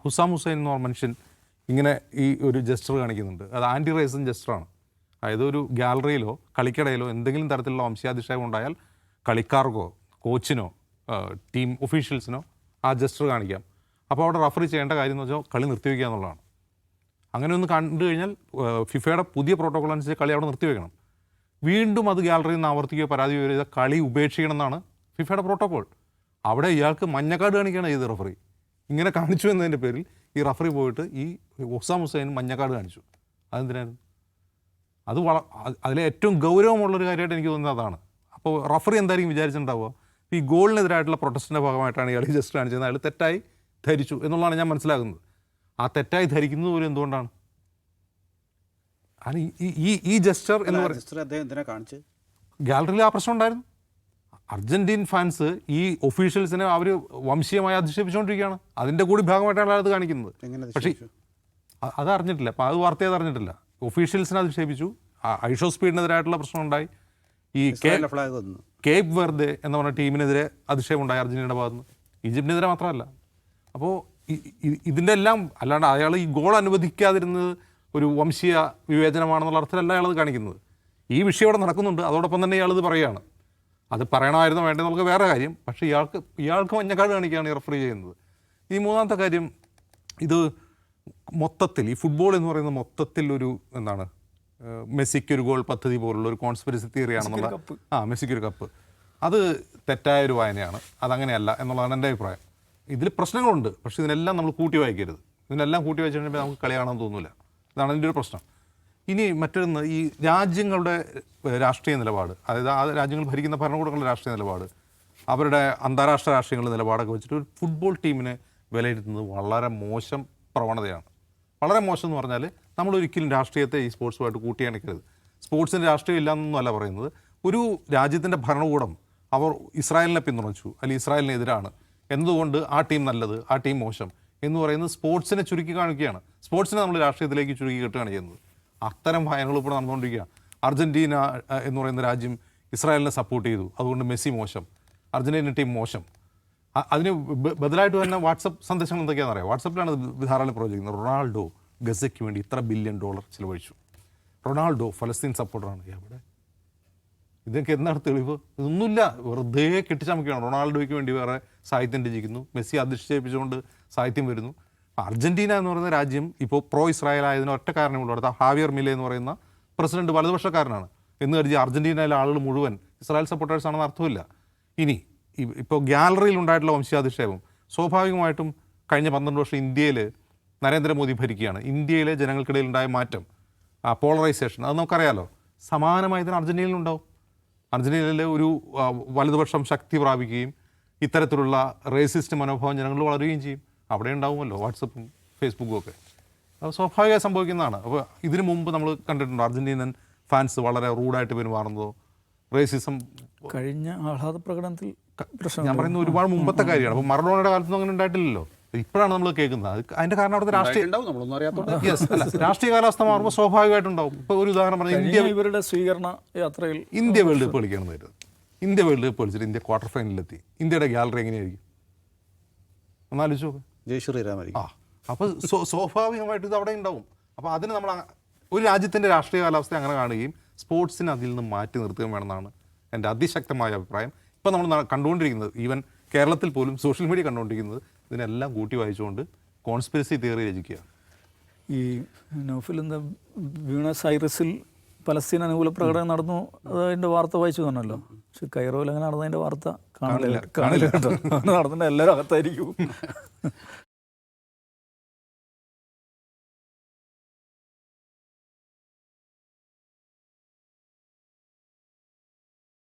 Hossam Hussain എന്ന് പറഞ്ഞ മനുഷ്യൻ ഇങ്ങനെ ഈ ഒരു ജസ്റ്റർ കാണിക്കുന്നുണ്ട്. അത് ആൻറ്റി റേസിൻ ജസ്റ്ററാണ്. അതായത് ഒരു ഗാലറിയിലോ കളിക്കടയിലോ എന്തെങ്കിലും തരത്തിലുള്ള വംശീയാധിക്ഷേപം ഉണ്ടായാൽ കളിക്കാർക്കോ കോച്ചിനോ ടീം ഒഫീഷ്യൽസിനോ ആ ജസ്റ്റർ കാണിക്കാം. അപ്പോൾ അവിടെ റഫറി ചെയ്യേണ്ട കാര്യം എന്ന് വെച്ചാൽ കളി നിർത്തിവെക്കുക എന്നുള്ളതാണ്. അങ്ങനെ ഒന്ന് കണ്ടു കഴിഞ്ഞാൽ ഫിഫയുടെ പുതിയ പ്രോട്ടോകോൾ അനുസരിച്ച് കളി അവിടെ നിർത്തിവെക്കണം. വീണ്ടും അത് ഗാലറിയിൽ നിന്ന് ആവർത്തിക്കുകയോ പരാതി ചെയ്താൽ കളി ഉപേക്ഷിക്കണം എന്നാണ് ഫിഫയുടെ പ്രോട്ടോകോൾ. അവിടെ ഇയാൾക്ക് മഞ്ഞക്കാർഡ് കാണിക്കുകയാണ് ചെയ്ത് റഫറി. ഇങ്ങനെ കാണിച്ചു എന്നതിൻ്റെ പേരിൽ ഈ റഫറി പോയിട്ട് ഈ ഹുസാം ഹുസൈൻ മഞ്ഞക്കാർഡ് കാണിച്ചു. അതെന്തിനായിരുന്നു? അത് അതിലെ ഏറ്റവും ഗൗരവമുള്ളൊരു കാര്യമായിട്ട് എനിക്ക് തോന്നുന്നത് അതാണ്. അപ്പോൾ റഫറി എന്തായിരിക്കും വിചാരിച്ചിട്ടുണ്ടാവുക? ഈ ഗോളിനെതിരായിട്ടുള്ള പ്രൊട്ടസ്റ്റിൻ്റെ ഭാഗമായിട്ടാണ് ഇയാൾ ജസ്റ്റ് കാണിച്ചത്, അയാൾ തെറ്റായി ധരിച്ചു എന്നുള്ളതാണ് ഞാൻ മനസ്സിലാക്കുന്നത്. ആ തെറ്റായി ധരിക്കുന്നത് പോലും എന്തുകൊണ്ടാണ്? അത് ഈ ജസ്റ്റർ എന്ന് പറയുന്നത് ഗാലറിയിൽ ആ പ്രശ്നം ഉണ്ടായിരുന്നു. അർജൻറ്റീൻ ഫാൻസ് ഈ ഒഫീഷ്യൽസിനെ അവർ വംശീയമായി അധിക്ഷേപിച്ചുകൊണ്ടിരിക്കുകയാണ്. അതിൻ്റെ കൂടി ഭാഗമായിട്ടാണ് അത് കാണിക്കുന്നത്. പക്ഷേ അത് അറിഞ്ഞിട്ടില്ല. അപ്പോൾ അത് വാർത്ത ചെയ്ത് അറിഞ്ഞിട്ടില്ല. ഒഫീഷ്യൽസിനെ അധിക്ഷേപിച്ചു. ഐഷോ സ്പീഡിനെതിരായിട്ടുള്ള പ്രശ്നമുണ്ടായി. ഈ കേപ്പ് വെർദെ എന്ന് പറഞ്ഞ ടീമിനെതിരെ അധിക്ഷേപം ഉണ്ടായി അർജൻറ്റീനയുടെ ഭാഗത്തുനിന്ന്. ഈജിപ്തിനെതിരെ മാത്രമല്ല. അപ്പോൾ ഇതിൻ്റെ എല്ലാം അല്ലാണ്ട് അയാൾ ഈ ഗോൾ അനുവദിക്കാതിരുന്നത് ഒരു വംശീയ വിവേചനമാണെന്നുള്ള അർത്ഥത്തിലല്ല അയാളത് കാണിക്കുന്നത്. ഈ വിഷയം ഇവിടെ നടക്കുന്നുണ്ട്, അതോടൊപ്പം തന്നെ ഇയാളിത് പറയുകയാണ്. അത് പറയണമായിരുന്നു വേണ്ടത് നമുക്ക് വേറെ കാര്യം. പക്ഷേ ഇയാൾക്ക് മഞ്ഞക്കാർഡ് കാണിക്കുകയാണ് ഈ റഫറി ചെയ്യുന്നത്. ഈ മൂന്നാമത്തെ കാര്യം, ഇത് മൊത്തത്തിൽ ഈ ഫുട്ബോൾ എന്ന് പറയുന്നത് മൊത്തത്തിൽ ഒരു എന്താണ്, മെസ്സിക്കൊരു ഗോൾ പദ്ധതി പോലുള്ള ഒരു കോൺസ്പിറസി തിയറിയാണെന്നുള്ള മെസ്സിക്കൊരു കപ്പ്, അത് തെറ്റായൊരു വായനയാണ്. അതങ്ങനെയല്ല എന്നുള്ളതാണ് എൻ്റെ അഭിപ്രായം. ഇതിൽ പ്രശ്നങ്ങളുണ്ട്, പക്ഷേ ഇതിനെല്ലാം നമ്മൾ കൂട്ടി വായിക്കരുത്. ഇതിനെല്ലാം കൂട്ടി വായിച്ചിട്ടുണ്ടെങ്കിൽ നമുക്ക് കളി കാണാൻ തോന്നില്ല. ഇതാണ് എൻ്റെ ഒരു പ്രശ്നം. ഇനി മറ്റൊന്ന്, ഈ രാജ്യങ്ങളുടെ രാഷ്ട്രീയ നിലപാട്, അതായത് ആ രാജ്യങ്ങൾ ഭരിക്കുന്ന ഭരണകൂടങ്ങളുടെ രാഷ്ട്രീയ നിലപാട്, അവരുടെ അന്താരാഷ്ട്ര രാഷ്ട്രീയങ്ങളുടെ നിലപാടൊക്കെ വെച്ചിട്ട് ഒരു ഫുട്ബോൾ ടീമിനെ വിലയിരുത്തുന്നത് വളരെ മോശം പ്രവണതയാണ്. വളരെ മോശം എന്ന് പറഞ്ഞാൽ നമ്മളൊരിക്കലും രാഷ്ട്രീയത്തെ ഈ സ്പോർട്സുമായിട്ട് കൂട്ടിയണക്കരുത്. സ്പോർട്സിന് രാഷ്ട്രീയം ഇല്ലയെന്നല്ല പറയുന്നത്. ഒരു രാജ്യത്തിൻ്റെ ഭരണകൂടം അവർ ഇസ്രായേലിനെ പിന്തുണച്ചു, അല്ലെങ്കിൽ ഇസ്രായേലിനെതിരാണ്, എന്തുകൊണ്ട് ആ ടീം നല്ലത്, ആ ടീം മോശം എന്ന് പറയുന്നത് സ്പോർട്സിനെ ചുരുക്കി കാണിക്കുകയാണ്. സ്പോർട്സിനെ നമ്മൾ രാഷ്ട്രീയത്തിലേക്ക് ചുരുക്കി കെട്ടുകയാണ് ചെയ്യുന്നത്. അത്തരം ഭയങ്ങൾ ഇപ്പോൾ നടന്നുകൊണ്ടിരിക്കുകയാണ്. അർജൻറ്റീന എന്ന് പറയുന്ന രാജ്യം ഇസ്രായേലിനെ സപ്പോർട്ട് ചെയ്തു, അതുകൊണ്ട് മെസ്സി മോശം, അർജൻറ്റീന ടീം മോശം. അതിന് ബദലായിട്ട് തന്നെ വാട്സപ്പ് സന്ദേശങ്ങൾ എന്തൊക്കെയാണെന്ന് അറിയാം. വാട്സപ്പിലാണ് ധാരാളം പ്രവചിക്കുന്നത്. റൊണാൾഡോ ഗസയ്ക്ക് വേണ്ടി $ഇത്ര ബില്യൺ ചിലവഴിച്ചു, റൊണാൾഡോ ഫലസ്തീൻ സപ്പോർട്ടറാണ്. എവിടെ ഇതൊക്കെ എന്താണ് തെളിവ്? ഇതൊന്നുമില്ല, വെറുതെ കെട്ടിച്ചമക്കുകയാണ്. റൊണാൾഡോയ്ക്ക് വേണ്ടി വേറെ സാഹിത്യം രചിക്കുന്നു, മെസ്സി അധിക്ഷേപിച്ചുകൊണ്ട് സാഹിത്യം വരുന്നു. അർജൻറ്റീന എന്ന് പറയുന്ന രാജ്യം ഇപ്പോൾ പ്രോ ഇസ്രായേൽ ആയതിന് ഒറ്റ കാരണമുള്ളൂ. അടുത്ത ഹാവിയർ മിലെ എന്ന് പറയുന്ന പ്രസിഡന്റ് വലതുപക്ഷക്കാരനാണ് എന്ന് കരുതി അർജൻറ്റീനയിലെ ആളുകൾ മുഴുവൻ ഇസ്രായേൽ സപ്പോർട്ടേഴ്സ് ആണെന്ന് അർത്ഥമില്ല. ഇനി ഇപ്പോൾ ഗാലറിയിൽ ഉണ്ടായിട്ടുള്ള വംശീയാധിക്ഷേപം സ്വാഭാവികമായിട്ടും കഴിഞ്ഞ 12 വർഷം ഇന്ത്യയിൽ നരേന്ദ്രമോദി ഭരിക്കുകയാണ്. ഇന്ത്യയിലെ ജനങ്ങൾക്കിടയിൽ ഉണ്ടായ മാറ്റം, പോളറൈസേഷൻ, അത് നമുക്കറിയാലോ. സമാനമായതിന് അർജൻറ്റീനയിലുണ്ടാവും. അർജൻറ്റീനയിൽ ഒരു വലതുപക്ഷം ശക്തി പ്രാപിക്കുകയും ഇത്തരത്തിലുള്ള റേസിസ്റ്റ് മനോഭാവം ജനങ്ങൾ വളരുകയും ചെയ്യും. അവിടെ ഉണ്ടാവുമല്ലോ വാട്സപ്പും ഫേസ്ബുക്കും ഒക്കെ. അത് സ്വാഭാവികമായി സംഭവിക്കുന്നതാണ്. അപ്പോൾ ഇതിനു മുമ്പ് നമ്മൾ കണ്ടിട്ടുണ്ടോ അർജൻറ്റീനൻ ഫാൻസ് വളരെ റൂഡായിട്ട് പെരുമാറുന്നതോ? റേസിസം കഴിഞ്ഞ ആഹ്ലാദ പ്രകടനത്തിൽ ഞാൻ പറയുന്ന ഒരുപാട് മുമ്പത്തെ കാര്യമാണ്. അപ്പോൾ മറഡോണയുടെ കാലത്തൊന്നും അങ്ങനെ ഉണ്ടായിട്ടില്ലല്ലോ. ഇപ്പോഴാണ് നമ്മൾ കേൾക്കുന്നത്. അതിൻ്റെ കാരണം അവിടുത്തെ രാഷ്ട്രീയ കാലാവസ്ഥ മാറുമ്പോൾ സ്വാഭാവികമായിട്ടുണ്ടാവും. ഇപ്പോൾ ഒരു ഉദാഹരണം പറഞ്ഞാൽ ഇവരുടെ സ്വീകരണ യാത്രയിൽ ഇന്ത്യ വേൾഡ് കപ്പ് കളിക്കണമെന്നായിരുന്നു. ഇന്ത്യ വേൾഡ് കപ്പ് കളിച്ചിട്ട് ഇന്ത്യ ക്വാർട്ടർ ഫൈനലിലെത്തി. ഇന്ത്യയുടെ ഗാലറി എങ്ങനെയായിരിക്കും ഒന്നാലോചിച്ച് നോക്ക്. ജയ് ശ്രീരാമായിരിക്കും. അപ്പോൾ സ്വാഭാവികമായിട്ട് ഇത് അവിടെ ഉണ്ടാവും. അപ്പോൾ അതിന് നമ്മൾ ഒരു രാജ്യത്തിൻ്റെ രാഷ്ട്രീയ കാലാവസ്ഥ അങ്ങനെ കാണുകയും സ്പോർട്സിനെ അതിൽ നിന്ന് മാറ്റി നിർത്തുകയും വേണമെന്നാണ് എൻ്റെ അതിശക്തമായ അഭിപ്രായം. ഇപ്പോൾ നമ്മൾ കണ്ടുകൊണ്ടിരിക്കുന്നത്, ഈവൻ കേരളത്തിൽ പോലും സോഷ്യൽ മീഡിയ കണ്ടുകൊണ്ടിരിക്കുന്നത്, ഇതിനെല്ലാം കൂട്ടി വായിച്ചുകൊണ്ട് കോൺസ്പിറസി തിയറി രചിക്കുക. ഈ നൗഫൽ എന്താ ബ്യൂണസ് ഐറിസിൽ പലസ്തീൻ അനുകൂല പ്രകടനം നടന്നു, അതിൻ്റെ വാർത്ത വായിച്ചു തന്നല്ലോ. പക്ഷെ കൈറോയിൽ അങ്ങനെ നടന്നതിൻ്റെ വാർത്ത കാണില്ല കേട്ടോ. നടന്നിട്ട് എല്ലാവരും അകത്തായിരിക്കും.